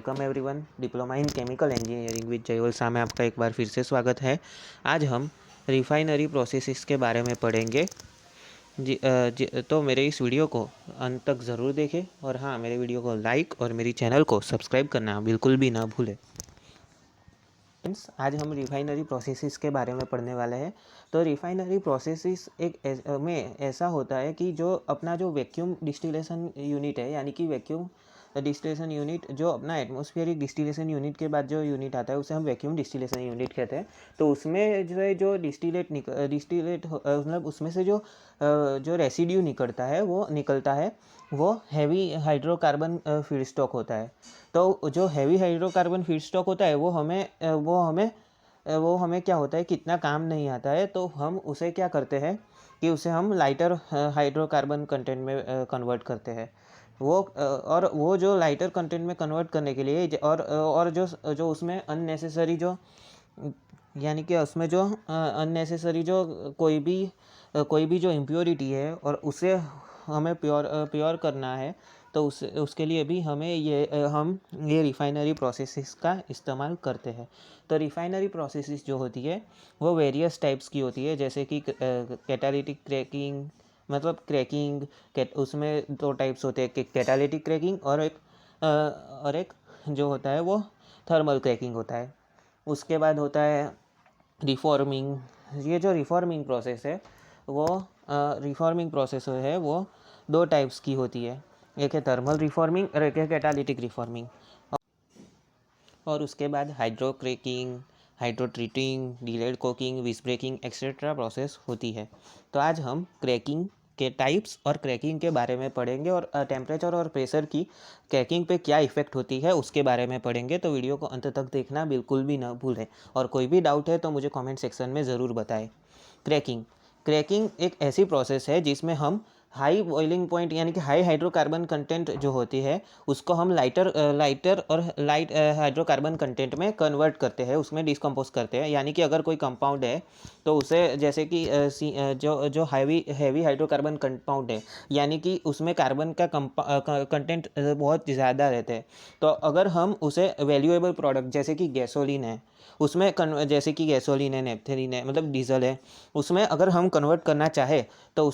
Welcome everyone. Diploma in chemical engineering with Jaywal Shah में आपका एक बार फिर से स्वागत है। आज हम रिफाइनरी प्रोसेसेस के बारे में पढ़ेंगे। तो मेरे इस वीडियो को अंत तक ज़रूर देखें और हाँ, मेरे वीडियो को लाइक और मेरी चैनल को सब्सक्राइब करना बिल्कुल भी ना भूलें। आज हम रिफाइनरी प्रोसेसेस के बारे में पढ़ने वाले हैं। तो रिफाइनरी प्रोसेसेस में ऐसा होता है कि जो अपना जो वैक्यूम डिस्टिलेशन यूनिट है, यानी कि वैक्यूम डिस्टिलेशन यूनिट, जो अपना एटमॉस्फेरिक डिस्टिलेशन यूनिट के बाद जो यूनिट आता है उसे हम वैक्यूम डिस्टिलेशन यूनिट कहते हैं। तो उसमें जो है जो डिस्टिलेट मतलब उसमें से जो रेसिड्यू निकलता है वो हैवी हाइड्रोकार्बन फीडस्टॉक होता है। तो जो हैवी हाइड्रोकार्बन फीडस्टॉक होता है वो हमें क्या होता है, कितना काम नहीं आता है, तो हम उसे क्या करते हैं कि उसे हम लाइटर हाइड्रोकार्बन कंटेंट में कन्वर्ट करते हैं। वो जो लाइटर कंटेंट में कन्वर्ट करने के लिए और जो उसमें अननेसेसरी यानी कि उसमें जो अननेसेसरी जो कोई भी जो इम्प्योरिटी है और उसे हमें प्योर करना है, तो उसके लिए भी हमें ये रिफाइनरी प्रोसेसेस का इस्तेमाल करते हैं। तो रिफाइनरी प्रोसेसेस जो होती है वो वेरियस टाइप्स की होती है, जैसे कि कैटालिटिक क्रैकिंग, मतलब क्रैकिंग उसमें दो टाइप्स होते हैं, कैटालिटिक क्रैकिंग और एक जो होता है वो थर्मल क्रैकिंग होता है। उसके बाद होता है रिफॉर्मिंग। ये जो रिफॉर्मिंग प्रोसेस है वो दो टाइप्स की होती है, एक है थर्मल रिफॉर्मिंग और एक है कैटालिटिक रिफॉर्मिंग। और उसके बाद hydro cracking, hydro treating, delayed coking, विस ब्रेकिंग एक्सेट्रा प्रोसेस होती है। तो आज हम क्रैकिंग के टाइप्स और क्रैकिंग के बारे में पढ़ेंगे और टेम्परेचर और प्रेशर की क्रैकिंग पे क्या इफ़ेक्ट होती है उसके बारे में पढ़ेंगे। तो वीडियो को अंत तक देखना बिल्कुल भी ना भूलें और कोई भी डाउट है तो मुझे कमेंट सेक्शन में ज़रूर बताएं। क्रैकिंग एक ऐसी प्रोसेस है जिसमें हम हाई बॉइलिंग पॉइंट यानी कि हाई हाइड्रोकार्बन कंटेंट जो होती है उसको हम लाइटर और लाइट हाइड्रोकार्बन कंटेंट में कन्वर्ट करते हैं, उसमें डिस्कम्पोज करते हैं। यानी कि अगर कोई कंपाउंड है तो उसे, जैसे कि जो हैवी हाइड्रोकार्बन कंपाउंड है, यानी कि उसमें कार्बन का कंटेंट बहुत ज़्यादा रहता है, तो अगर हम उसे वैल्यूएबल प्रोडक्ट जैसे कि गैसोलीन है उसमें जैसे कि गैसोलीन है, नेफ्थलीन है, मतलब डीजल है, उसमें अगर हम कन्वर्ट करना चाहे तो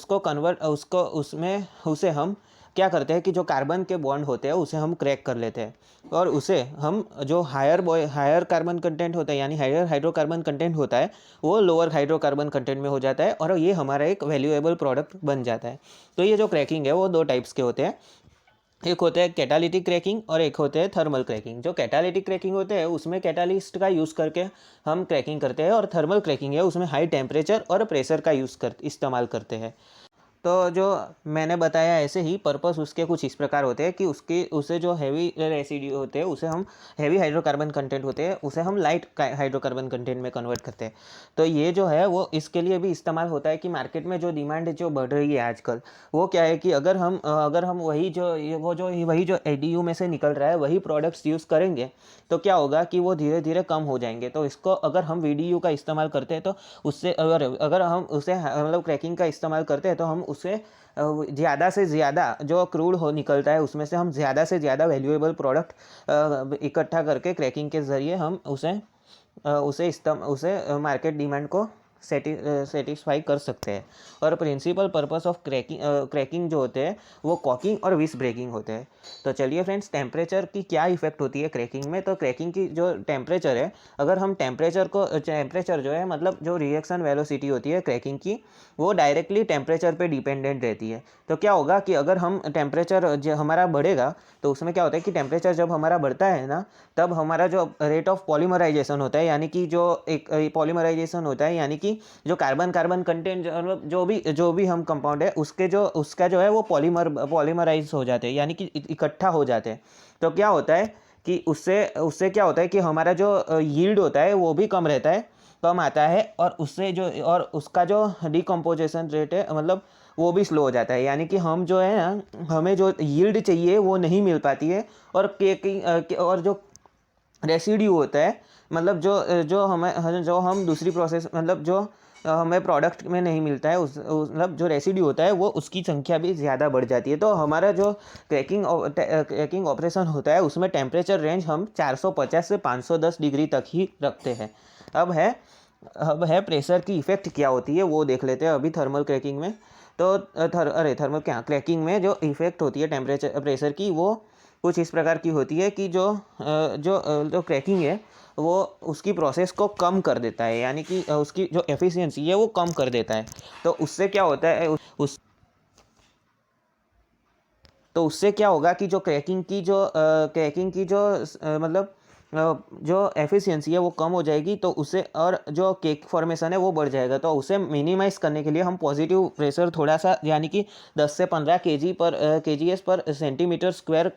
उसे हम क्या करते हैं कि जो कार्बन के बॉन्ड होते हैं उसे हम क्रैक कर लेते हैं और उसे हम जो हायर कार्बन कंटेंट होता है, यानी हायर हाइड्रोकार्बन कंटेंट होता है, वो लोअर हाइड्रोकार्बन कंटेंट में हो जाता है और ये हमारा एक वैल्यूएबल प्रोडक्ट बन जाता है। तो ये जो क्रैकिंग है वो दो टाइप्स के होते हैं, एक होता है कैटालिटिक क्रैकिंग और एक होते हैं थर्मल क्रैकिंग। जो कैटालिटिक क्रैकिंग होते हैं उसमें कैटालिस्ट का यूज़ करके हम क्रैकिंग करते हैं और थर्मल क्रैकिंग है उसमें हाई टेम्परेचर और प्रेशर का इस्तेमाल करते हैं। तो जो मैंने बताया ऐसे ही पर्पस उसके कुछ इस प्रकार होते हैं कि उसे जो हैवी रेसिड्यू होते हैं उसे हम हैवी हाइड्रोकार्बन कंटेंट होते हैं उसे हम लाइट हाइड्रोकार्बन कंटेंट में कन्वर्ट करते हैं। तो ये जो है वो इसके लिए भी इस्तेमाल होता है कि मार्केट में जो डिमांड जो बढ़ रही है आजकल, वो क्या है कि अगर हम वही जो एडीयू में से निकल रहा है वही प्रोडक्ट्स यूज़ करेंगे तो क्या होगा कि वो धीरे धीरे कम हो जाएंगे। तो इसको अगर हम वीडीयू का इस्तेमाल करते हैं तो उससे अगर हम उसे मतलब क्रैकिंग का इस्तेमाल करते हैं तो हम उसे ज़्यादा से ज़्यादा जो क्रूड निकलता है उसमें से हम ज़्यादा से ज़्यादा वैल्यूएबल प्रोडक्ट इकट्ठा करके क्रैकिंग के ज़रिए हम उसे मार्केट डिमांड को सेटिस्फाई कर सकते हैं। और प्रिंसिपल पर्पस ऑफ क्रैकिंग जो होते हैं वो कॉकिंग और विस ब्रेकिंग होते हैं। तो चलिए फ्रेंड्स, टेम्परेचर की क्या इफेक्ट होती है क्रैकिंग में। तो क्रैकिंग की जो टेम्परेचर है, अगर हम टेम्परेचर जो है, मतलब जो रिएक्शन वेलोसिटी होती है क्रैकिंग की, वो डायरेक्टली टेम्परेचर पे डिपेंडेंट रहती है। तो क्या होगा कि अगर हम टेम्परेचर हमारा बढ़ेगा तो उसमें क्या होता है कि टेम्परेचर जब हमारा बढ़ता है ना, तब हमारा जो रेट ऑफ पॉलीमराइजेशन होता है, यानी कि जो एक पॉलीमराइजेशन होता है, यानी कि जो कार्बन कंटेंट मतलब जो भी हम कंपाउंड है उसका जो है वो पॉलीमराइज हो जाते हैं, यानी कि इकट्ठा हो जाते हैं। तो क्या होता है कि उससे क्या होता है कि हमारा जो यील्ड होता है वो भी कम आता है और उसका जो डिकम्पोजिशन रेट है मतलब वो भी स्लो हो जाता है, यानी कि हम जो है ना, हमें जो यील्ड चाहिए वो नहीं मिल पाती है और जो रेसिड्यू होता है, मतलब जो हम दूसरी प्रोसेस, मतलब जो हमें प्रोडक्ट में नहीं मिलता है, मतलब जो रेसिड्यू होता है वो उसकी संख्या भी ज़्यादा बढ़ जाती है। तो हमारा जो क्रैकिंग ऑपरेशन होता है उसमें टेम्परेचर रेंज हम 450 से 510 डिग्री तक ही रखते हैं। अब है प्रेशर की इफ़ेक्ट क्या होती है वो देख लेते हैं अभी थर्मल क्रैकिंग में। तो थर्मल क्या क्रैकिंग में जो इफ़ेक्ट होती है प्रेशर की, वो कुछ इस प्रकार की होती है कि जो क्रैकिंग है वो उसकी प्रोसेस को कम कर देता है, यानी कि उसकी जो एफिशिएंसी है वो कम कर देता है। तो उससे क्या होता है, उससे क्या होगा कि जो क्रैकिंग की जो मतलब जो एफिशिएंसी है वो कम हो जाएगी, तो उससे और जो केक फॉर्मेशन है वो बढ़ जाएगा। तो उसे मिनिमाइज़ करने के लिए हम पॉजिटिव प्रेशर थोड़ा सा, यानी कि 10 से 15 केजीएस पर सेंटीमीटर स्क्वायर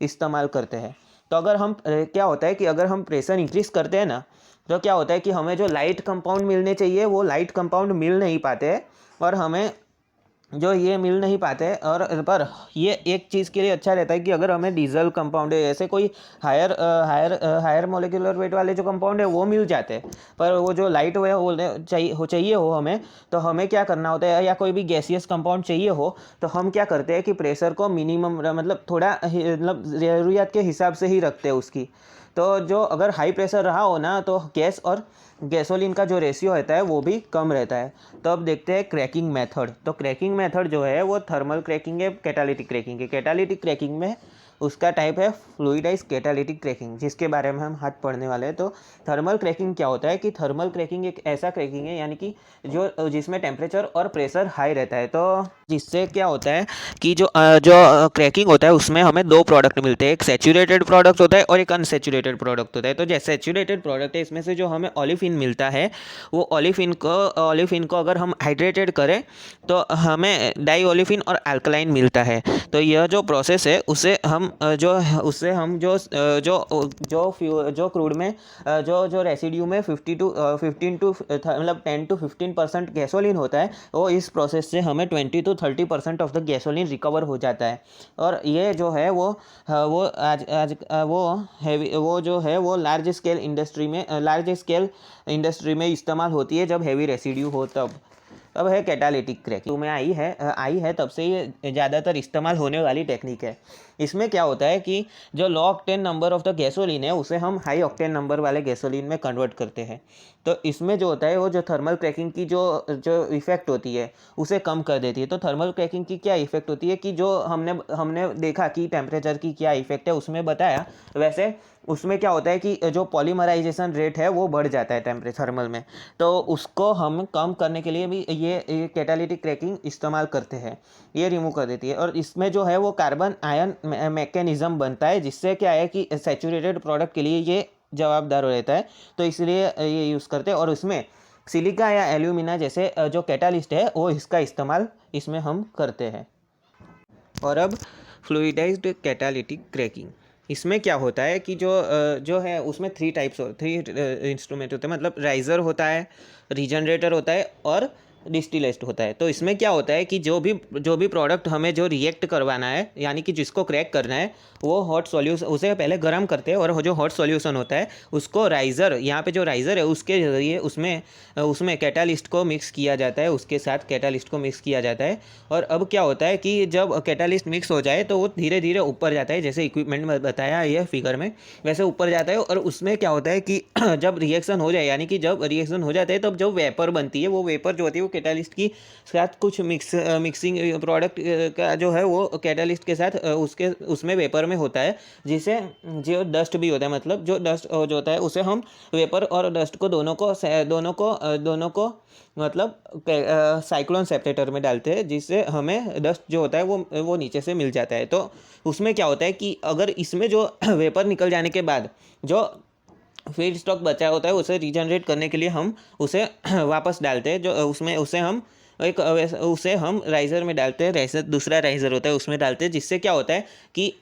इस्तेमाल करते हैं। तो अगर हम क्या होता है कि अगर हम प्रेशर इंक्रीज़ करते हैं ना, तो क्या होता है कि हमें जो लाइट कंपाउंड मिलने चाहिए वो लाइट कंपाउंड मिल नहीं पाते हैं, और हमें जो ये मिल नहीं पाते। और पर ये एक चीज़ के लिए अच्छा रहता है कि अगर हमें डीजल कंपाउंड है, ऐसे कोई हायर मोलिकुलर वेट वाले जो कंपाउंड है वो मिल जाते हैं, पर वो जो लाइट वे वो चाहिए हो हमें, तो हमें क्या करना होता है, या कोई भी गैसियस कंपाउंड चाहिए हो, तो हम क्या करते हैं कि प्रेशर को मिनिमम, मतलब थोड़ा मतलब ज़रूरियात के हिसाब से ही रखते हैं उसकी। तो जो अगर हाई प्रेशर रहा हो ना, तो गैस और गैसोलीन का जो रेशियो रहता है वो भी कम रहता है। तो अब देखते हैं क्रैकिंग मेथड। तो क्रैकिंग मेथड जो है वो थर्मल क्रैकिंग है, कैटालिटिक क्रैकिंग है। कैटालिटिक क्रैकिंग में उसका टाइप है फ्लूइडाइज कैटालिटिक क्रैकिंग, जिसके बारे में हम हाथ पढ़ने वाले हैं। तो थर्मल क्रैकिंग क्या होता है कि थर्मल क्रैकिंग एक ऐसा क्रैकिंग है, यानी कि जिसमें टेम्परेचर और प्रेशर हाई रहता है। तो जिससे क्या होता है कि जो क्रैकिंग होता है उसमें हमें दो प्रोडक्ट मिलते हैं, एक सेचूरेटेड प्रोडक्ट होता है और एक अनसेचूरेटेड प्रोडक्ट होता है। तो जैसे सेचूरेटेड प्रोडक्ट है, इसमें से जो हमें ओलिफिन मिलता है, वो ओलिफिन को अगर हम हाइड्रेटेड करें तो हमें डाई ओलिफिन और अल्कलाइन मिलता है। तो यह जो प्रोसेस है उससे हम जो क्रूड में जो रेसिड्यू में 10 to 15% गैसोलीन होता है, वो इस प्रोसेस से हमें 20 to 30% of the gasoline recover हो जाता है। और ये जो है वो आज वो हैवी वो जो है वो लार्ज स्केल इंडस्ट्री में इस्तेमाल होती है जब हैवी रेसिड्यू हो तब। अब है कैटालिटिक क्रैकिंग में आई है तब से ये ज़्यादातर इस्तेमाल होने वाली टेक्निक है। इसमें क्या होता है कि जो low octane number of the gasoline है उसे हम हाई ऑक्टेन नंबर वाले गैसोलीन में कन्वर्ट करते हैं। तो इसमें जो होता है वो जो थर्मल क्रैकिंग की जो इफ़ेक्ट होती है उसे कम कर देती है। तो थर्मल क्रैकिंग की क्या इफ़ेक्ट होती है कि जो हमने देखा कि टेम्परेचर की क्या इफ़ेक्ट है उसमें बताया, वैसे उसमें क्या होता है कि जो पॉलीमराइजेशन रेट है वो बढ़ जाता है टेम्परेचर थर्मल में। तो उसको हम कम करने के लिए भी ये कैटालिटिक क्रैकिंग इस्तेमाल करते हैं, ये रिमूव कर देती है। और इसमें जो है वो कार्बन आयन मैकेनिज़्म बनता है, जिससे क्या है कि सैचुरेटेड प्रोडक्ट के लिए ये जवाबदार रहता है, तो इसलिए ये यूज़ करते हैं। और उसमें सिलिका या एल्यूमिना जैसे जो कैटालिस्ट है वो इसका इस्तेमाल इसमें हम करते हैं। और अब फ्लूइडाइज्ड कैटालिटिक क्रैकिंग, इसमें क्या होता है कि जो है उसमें थ्री इंस्ट्रूमेंट होते हैं, मतलब राइज़र होता है, रीजनरेटर होता है और डिस्टिलेस्ट होता है। तो इसमें क्या होता है कि जो भी प्रोडक्ट हमें जो रिएक्ट करवाना है, यानी कि जिसको क्रैक करना है, वो हॉट सॉल्यूशन उसे पहले गर्म करते हैं, और जो हॉट सॉल्यूशन होता है उसको राइज़र, यहाँ पे जो राइज़र है उसके जरिए उसमें कैटालिस्ट को मिक्स किया जाता है, उसके साथ कैटालिस्ट को मिक्स किया जाता है। और अब क्या होता है कि जब कैटालिस्ट मिक्स हो जाए तो वो धीरे धीरे ऊपर जाता है, जैसे इक्विपमेंट में बताया है फिगर में, वैसे ऊपर जाता है। और उसमें क्या होता है कि जब रिएक्शन हो जाए, यानी कि जब रिएक्शन हो जाता है तब जो वेपर बनती है, वो वेपर जो होती है वो कैटालिस्ट की साथ कुछ मिक्सिंग प्रोडक्ट का जो है वो कैटालिस्ट के साथ उसमें वेपर में होता है, जिसे जो डस्ट भी होता है, मतलब जो डस्ट जो होता है उसे हम वेपर और डस्ट को दोनों को मतलब साइक्लोन सेपरेटर में डालते हैं, जिससे हमें डस्ट जो होता है वो नीचे से मिल जाता है। तो उसमें क्या होता है कि अगर इसमें जो वेपर निकल जाने के बाद जो फीड स्टॉक बचा होता है उसे रीजनरेट करने के लिए हम उसे वापस डालते हैं, उसे हम राइज़र में डालते हैं, दूसरा राइज़र होता है उसमें डालते हैं, जिससे क्या होता है कि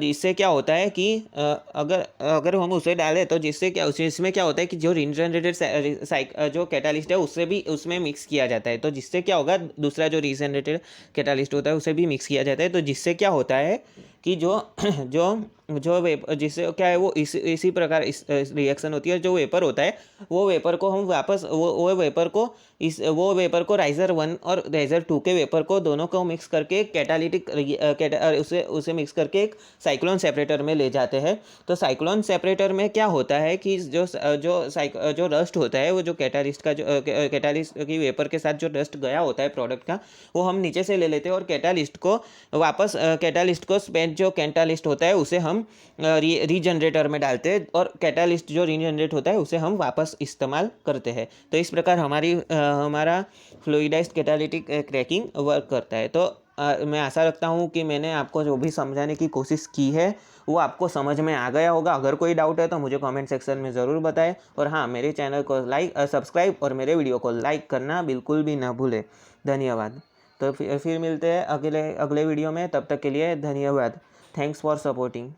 इससे क्या होता है कि अगर हम उसे डालें तो इसमें क्या होता है कि जो रीजनरेटेड जो कैटालिस्ट है उससे भी उसमें मिक्स किया जाता है। तो जिससे क्या होगा, दूसरा जो रीजनरेटेड कैटालिस्ट होता है उसे भी मिक्स किया जाता है। तो जिससे क्या होता है कि जो जो जो वेपर जिससे क्या है वो इसी प्रकार इस रिएक्शन होती है। जो वेपर होता है वो वेपर को हम वापस वो वेपर को राइजर 1 और राइजर 2 के वेपर को दोनों को मिक्स करके कैटालिटिक उसे मिक्स करके एक साइक्लोन सेपरेटर में ले जाते हैं। तो साइक्लोन सेपरेटर में क्या होता है कि जो रस्ट होता है वो जो कैटालिस्ट की वेपर के साथ जो रस्ट गया होता है प्रोडक्ट का, वो हम नीचे से ले लेते हैं और कैटालिस्ट को स्पेंट जो कैटालिस्ट होता है उसे हम रीजनरेटर में डालते हैं और कैटालिस्ट जो रीजनरेट होता है उसे हम वापस इस्तेमाल करते हैं। तो इस प्रकार हमारा फ्लूइडाइज्ड कैटालिटिक क्रैकिंग वर्क करता है। तो मैं आशा रखता हूँ कि मैंने आपको जो भी समझाने की कोशिश की है वो आपको समझ में आ गया होगा। अगर कोई डाउट है तो मुझे कमेंट सेक्शन में ज़रूर बताएं। और हाँ, मेरे चैनल को सब्सक्राइब और मेरे वीडियो को लाइक करना बिल्कुल भी ना भूलें। धन्यवाद। तो फिर मिलते हैं अगले वीडियो में। तब तक के लिए धन्यवाद। Thanks for supporting.